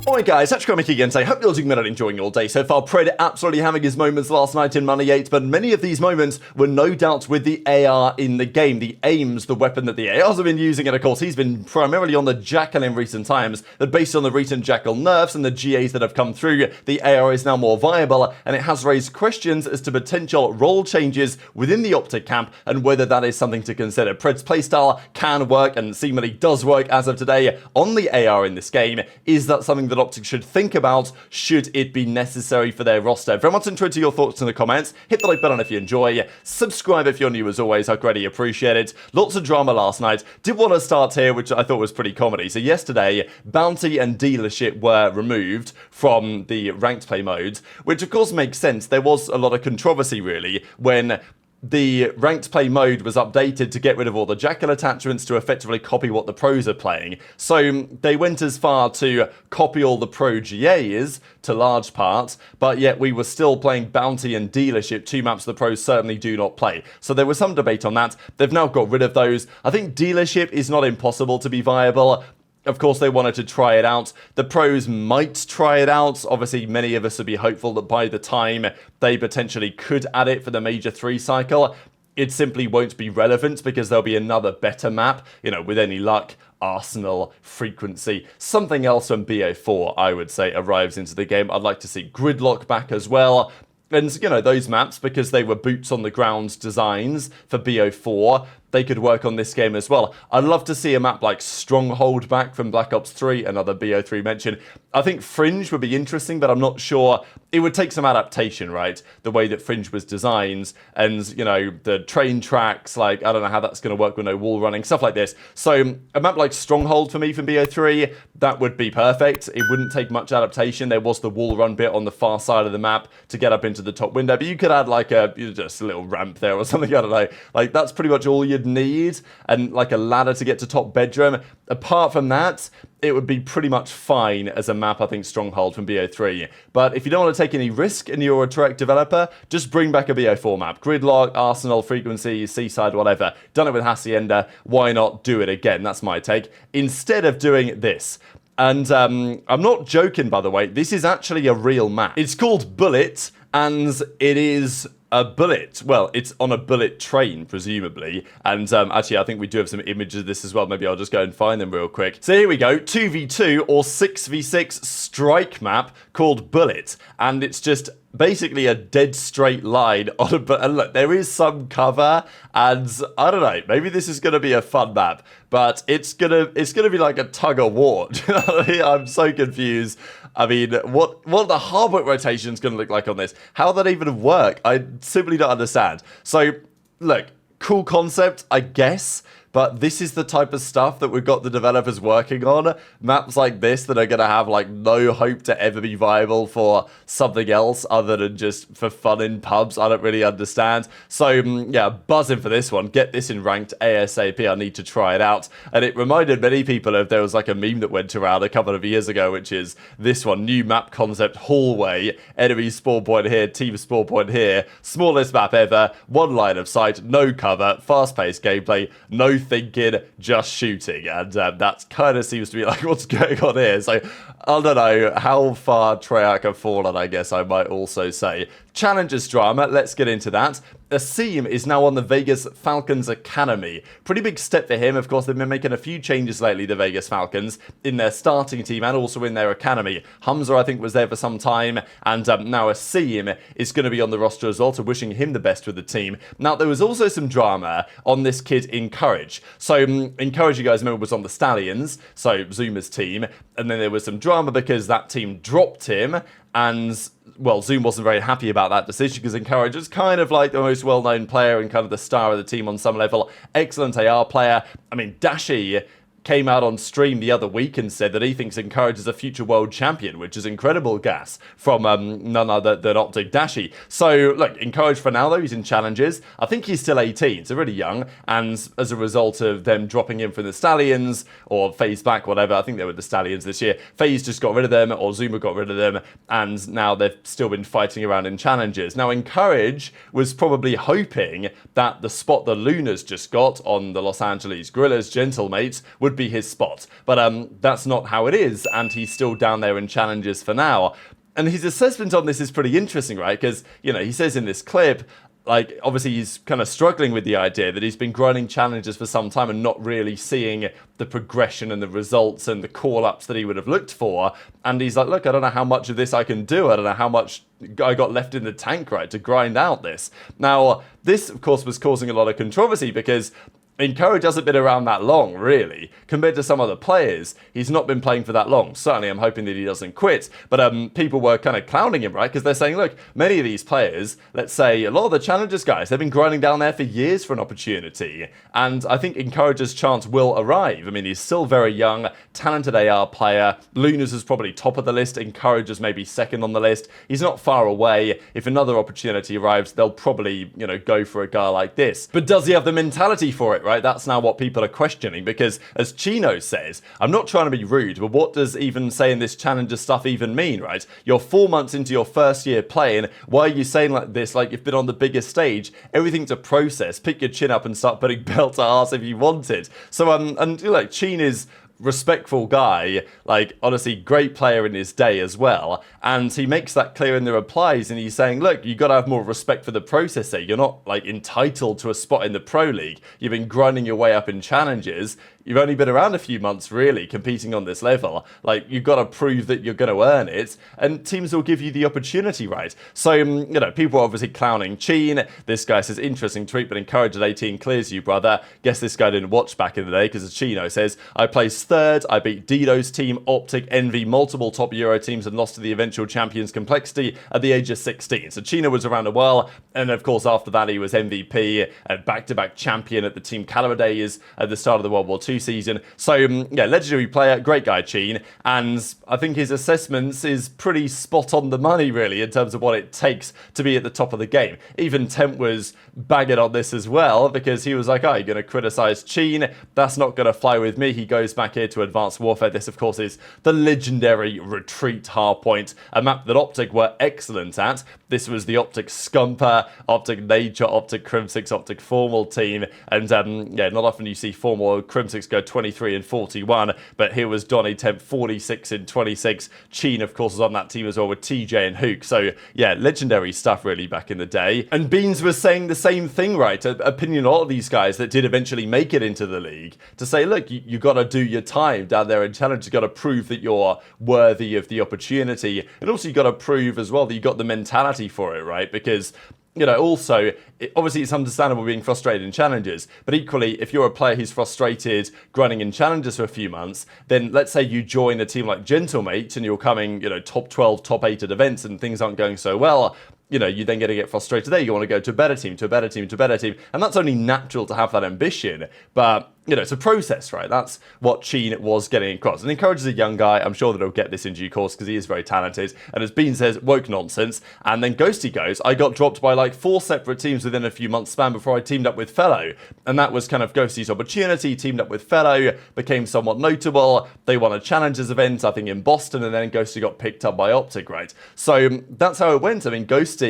Alright guys, that's Kremp again, so I hope you're doing well and enjoying your day so far. Pred absolutely having his moments last night in Money 8, but many of these moments were no doubt with the AR in the game. The AIM's the weapon that the ARs have been using, and of course he's been primarily on the JACKAL in recent times, but based on the recent JACKAL nerfs and the GAs that have come through, the AR is now more viable, and it has raised questions as to potential role changes within the OpTic camp and whether that is something to consider. Pred's playstyle can work, and seemingly does work as of today, on the AR in this game. Is that something that OpTic should think about should it be necessary for their roster? Very much interested in your thoughts in the comments. Hit the like button if you enjoy. Subscribe if you're new as always. I greatly appreciate it. Lots of drama last night. Did want to start here, which I thought was pretty comedy. So yesterday, Bounty and Dealership were removed from the ranked play modes, which of course makes sense. There was a lot of controversy really when the ranked play mode was updated to get rid of all the JACKAL attachments to effectively copy what the pros are playing. So they went as far to copy all the pro GAs to large parts, but yet we were still playing Bounty and Dealership, two maps the pros certainly do not play. So there was some debate on that. They've now got rid of those. I think Dealership is not impossible to be viable. Of course, they wanted to try it out. The pros might try it out. Obviously, many of us would be hopeful that by the time they potentially could add it for the Major 3 cycle, it simply won't be relevant because there'll be another better map, you know, with any luck. Arsenal, Frequency, something else from BO4, I would say, arrives into the game. I'd like to see Gridlock back as well. And, you know, those maps, because they were boots on the ground designs for BO4, they could work on this game as well. I'd love to see a map like Stronghold back from Black Ops 3, another BO3 mention. I think Fringe would be interesting, but I'm not sure. It would take some adaptation, right? The way that Fringe was designed, and, you know, the train tracks, like, I don't know how that's going to work with no wall running, stuff like this. So, a map like Stronghold for me from BO3, that would be perfect. It wouldn't take much adaptation. There was the wall run bit on the far side of the map to get up into the top window, but you could add, like, just a little ramp there or something, I don't know. Like, that's pretty much all you'd need, and like a ladder to get to top bedroom. Apart from that, it would be pretty much fine as a map, I think, Stronghold from BO3. But if you don't want to take any risk and you're a direct developer, just bring back a BO4 map. Gridlock, Arsenal, Frequency, Seaside, whatever. Done it with Hacienda. Why not do it again? That's my take. Instead of doing this. And I'm not joking, by the way. This is actually a real map. It's called Bullet, and it is a bullet. Well, it's on a bullet train, presumably. And actually, I think we do have some images of this as well. Maybe I'll just go and find them real quick. So here we go. 2v2 or 6v6 strike map called Bullet. And it's just basically a dead straight line on a... And look, there is some cover, and I don't know, maybe this is going to be a fun map, but it's gonna be like a tug of war. Do you know what I mean? I'm so confused. I mean, what the hardware rotation is going to look like on this? How that even work? I simply don't understand. So, look, cool concept, I guess, but this is the type of stuff that we've got the developers working on. Maps like this that are going to have, like, no hope to ever be viable for something else other than just for fun in pubs. I don't really understand. So, yeah, buzzing for this one. Get this in ranked ASAP. I need to try it out. And it reminded many people of, there was like a meme that went around a couple of years ago, which is this one. New map concept, hallway, enemy spawn point here, team spawn point here. Smallest map ever, one line of sight, no cover, fast-paced gameplay, no thinking, just shooting, and that kind of seems to be like what's going on here. So I don't know how far Treyarch have fallen, I guess I might also say. Challenges drama, let's get into that. aBeZy is now on the Vegas Falcons Academy. Pretty big step for him. Of course, they've been making a few changes lately, the Vegas Falcons, in their starting team and also in their academy. Hamza, I think, was there for some time, and now aBeZy is going to be on the roster as well, so wishing him the best with the team. Now, there was also some drama on this kid, Encourage. So, Encourage, you guys remember, was on the Stallions, so Zuma's team, and then there was some drama because that team dropped him, and well, Zoom wasn't very happy about that decision because Encourage is kind of like the most well-known player and kind of the star of the team on some level. Excellent AR player. I mean, Dashy came out on stream the other week and said that he thinks Encourage is a future world champion, which is incredible gas from none other than OpTic Dashy. So, look, Encourage for now, though, he's in challenges. I think he's still 18, so really young, and as a result of them dropping him from the Stallions, or FaZe back, whatever, I think they were the Stallions this year, FaZe just got rid of them, or Zuma got rid of them, and now they've still been fighting around in challenges. Now, Encourage was probably hoping that the spot the Lunas just got on the Los Angeles Guerrillas Gentlemates would would be his spot. But that's not how it is, and he's still down there in challenges for now. And his assessment on this is pretty interesting, right? Because, you know, he says in this clip, like, obviously he's kind of struggling with the idea that he's been grinding challenges for some time and not really seeing the progression and the results and the call-ups that he would have looked for. And he's like, look, I don't know how much of this I can do. I don't know how much I got left in the tank, right, to grind out this. Now, this, of course, was causing a lot of controversy because Encourage hasn't been around that long, really. Compared to some other players, he's not been playing for that long. Certainly, I'm hoping that he doesn't quit. But people were kind of clowning him, right? Because they're saying, look, many of these players, let's say a lot of the Challengers guys, they've been grinding down there for years for an opportunity. And I think Encourage's chance will arrive. I mean, he's still very young, talented AR player. Luna's is probably top of the list. Encourage's maybe second on the list. He's not far away. If another opportunity arrives, they'll probably, you know, go for a guy like this. But does he have the mentality for it, right? That's now what people are questioning, because as Chino says, I'm not trying to be rude, but what does even saying this Challenger stuff even mean, right? You're 4 months into your first year playing. Why are you saying like this, like you've been on the biggest stage? Everything's a process. Pick your chin up and start putting belt to arse if you want it. So, and like, Chin is respectful guy, like honestly great player in his day as well, and he makes that clear in the replies, and he's saying, look, you got to have more respect for the process here. You're not like entitled to a spot in the pro league. You've been grinding your way up in challenges. You've only been around a few months, really, competing on this level. Like, you've got to prove that you're going to earn it, and teams will give you the opportunity, right? So, you know, people are obviously clowning Cheen. This guy says, interesting tweet, but Encourage at 18 clears you, brother. Guess this guy didn't watch back in the day, because as Chino says, I placed third, I beat Dido's team, OpTic, Envy, multiple top Euro teams, and lost to the eventual champions Complexity at the age of 16. So Chino was around a while, and of course, after that, he was MVP and back-to-back champion at the Team Caliber days at the start of the World War II season. So yeah, legendary player, great guy Cheen, and I think his assessments is pretty spot on the money, really, in terms of what it takes to be at the top of the game. Even Temp was bagging on this as well, because he was like, oh, you're going to criticize Cheen? That's not going to fly with me. He goes back here to Advanced Warfare. This, of course, is the legendary Retreat Hardpoint, a map that OpTic were excellent at. This was the OpTic Scumper, OpTic Nature, OpTic Crimsix, OpTic Formal team, and yeah, not often you see Formal or Crimsix go 23 and 41, but here was Donny Temp 46 and 26. Cheen, of course, was on that team as well with TJ and Hook. So yeah, legendary stuff really back in the day. And Beans was saying the same thing, right? Opinion on all of these guys that did eventually make it into the league, to say, look, you got to do your time down there in challenge. You got to prove that you're worthy of the opportunity, and also you got to prove as well that you got the mentality for it, right? Because, you know, also, obviously it's understandable being frustrated in challenges, but equally, if you're a player who's frustrated grinding in challenges for a few months, then let's say you join a team like Gentlemate and you're coming, you know, top 12, top 8 at events and things aren't going so well, you know, you then get frustrated there. You want to go to a better team, to a better team, to a better team. And that's only natural to have that ambition. But, you know, it's a process, right? That's what Cheen was getting across. And Encourage is a young guy. I'm sure that he'll get this in due course because he is very talented. And as Bean says, woke nonsense. And then Ghosty goes, I got dropped by like 4 separate teams within a few months span before I teamed up with Fellow. And that was kind of Ghosty's opportunity. Teamed up with Fellow, became somewhat notable. They won a Challengers event, I think, in Boston. And then Ghosty got picked up by OpTic, right? So that's how it went. I mean, Ghosty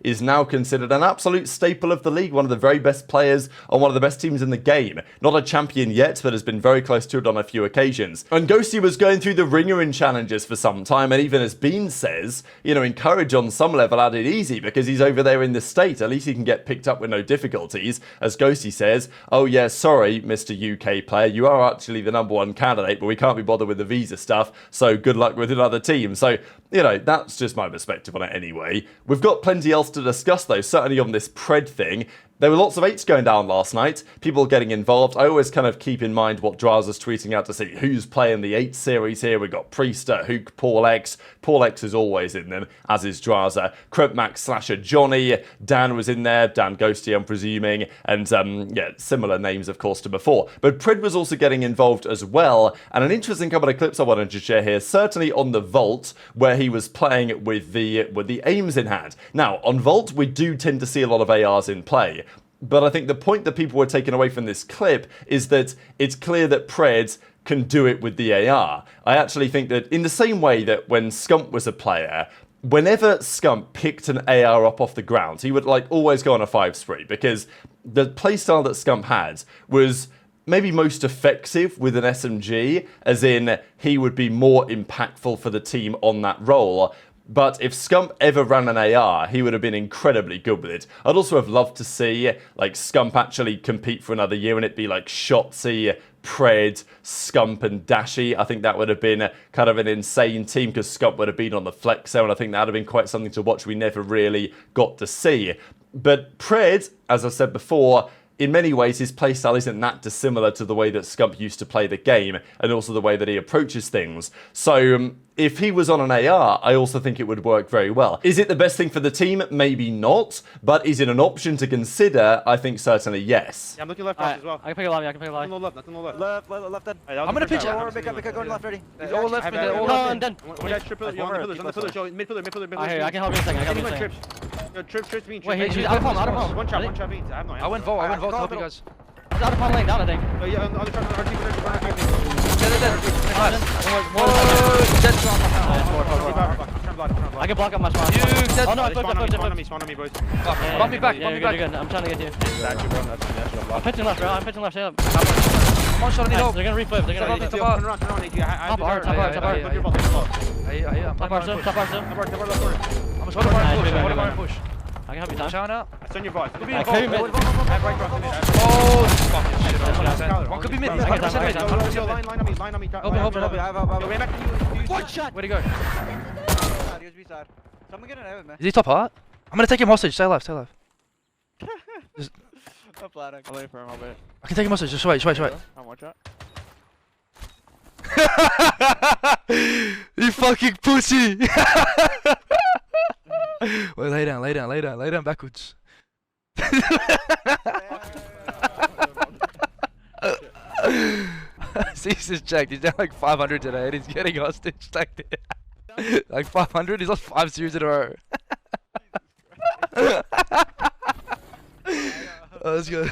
is now considered an absolute staple of the league, one of the very best players on one of the best teams in the game. Not a champion yet, but has been very close to it on a few occasions. And Ghosty was going through the ringer in challenges for some time, and even as Bean says, you know, Encourage on some level had it easy because he's over there in the state. At least he can get picked up with no difficulties. As Ghosty says, oh yeah, sorry, Mr. UK player, you are actually the #1 candidate, but we can't be bothered with the visa stuff, so good luck with another team. So, you know, that's just my perspective on it anyway. We've got plenty else to discuss though, certainly on this Pred thing. There were lots of 8s going down last night, people getting involved. I always kind of keep in mind what Drazah's tweeting out to see who's playing the 8 series here. We've got Priestahh, Hook, Paul X. Paul X is always in them, as is Drazah. Kremp, Mack, Slasher, Johnny. Dan was in there, Dan Ghosty, I'm presuming. And yeah, similar names, of course, to before. But Pred was also getting involved as well. And an interesting couple of clips I wanted to share here, certainly on the Vault, where he was playing with the aims in hand. Now, on Vault, we do tend to see a lot of ARs in play. But I think the point that people were taking away from this clip is that it's clear that Pred can do it with the AR. I actually think that in the same way that when Scump was a player, whenever Scump picked an AR up off the ground, he would like always go on a 5 spree because the playstyle that Scump had was maybe most effective with an SMG, as in he would be more impactful for the team on that role. But if Scump ever ran an AR, he would have been incredibly good with it. I'd also have loved to see like Scump actually compete for another year and it be like Shotzzy, Pred, Scump and Dashy. I think that would have been kind of an insane team because Scump would have been on the flexo and I think that would have been quite something to watch we never really got to see. But Pred, as I said before, in many ways, his playstyle isn't that dissimilar to the way that Scump used to play the game and also the way that he approaches things. So if he was on an AR, I also think it would work very well. Is it the best thing for the team? Maybe not. But is it an option to consider? I think certainly yes. Yeah, I'm looking left as well. I can pick a lobby, I can pick a lobby. Nothing left, nothing left. Left then. I'm gonna pitch it. Pick going left ready. All left, all left. Done. You're on the pillar, Joe. Mid pillar. I can help you in a second, I can help you in a second. Trips me. Wait, he's out of palm. One shot, means. I have no I went Vault to help you guys. He's out of palm laying down, I think. Yeah, on the other side, I can block up my spawn. Oh no, I spawn on me, boys. Bump me back, Yeah, you're good. I'm trying to get to you. I'm pitching left, bro. I'm pitching left. Shut up. One shot, I need help. They're gonna reflip. They're gonna Turn around. Top bar. I'm a push. I can help you, Tom. Shout out. I send your voice. I carry mid. Oh, this fucking shit. One could be mid. 100% mid. Line on me. Open. One shot. Where'd he go? Someone get an out, man. Is he top heart? I'm gonna take him hostage. Stay alive. I'm planning. I'll wait for him, I'll wait. I can take him hostage. Just wait. I'll watch out. You fucking pussy! Wait, lay down backwards. Cease checked. He's down like 500 today and he's getting hostage. Like 500? He's lost 5 series in a row. Oh, let's go.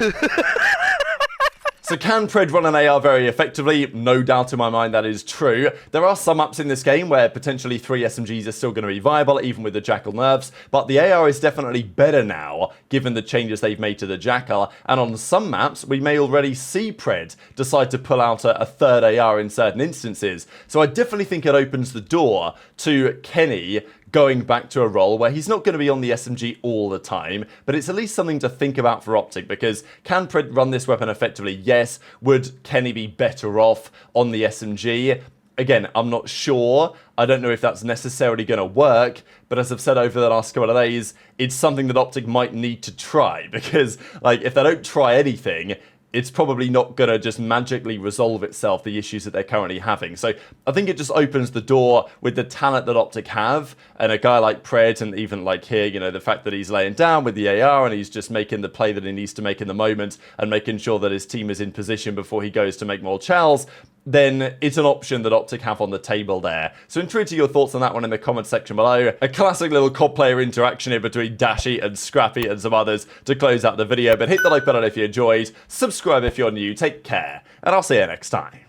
So can Pred run an AR very effectively? No doubt in my mind that is true. There are some maps in this game where potentially 3 SMGs are still going to be viable, even with the Jackal nerfs, but the AR is definitely better now, given the changes they've made to the Jackal, and on some maps, we may already see Pred decide to pull out a third AR in certain instances. So I definitely think it opens the door to Kenny going back to a role where he's not going to be on the SMG all the time, but it's at least something to think about for OpTic, because can Pred run this weapon effectively? Yes. Would Kenny be better off on the SMG? Again, I'm not sure. I don't know if that's necessarily going to work, but as I've said over the last couple of days, it's something that OpTic might need to try, because like if they don't try anything, it's probably not going to just magically resolve itself, the issues that they're currently having. So I think it just opens the door with the talent that OpTic have, and a guy like Pred, and even like here, you know, the fact that he's laying down with the AR and he's just making the play that he needs to make in the moment and making sure that his team is in position before he goes to make more chows, then it's an option that OpTic have on the table there. So intrigued to your thoughts on that one in the comments section below. A classic little COD player interaction here between Dashy and Scrappy and some others to close out the video, but hit the like button if you enjoyed, subscribe if you're new, take care, and I'll see you next time.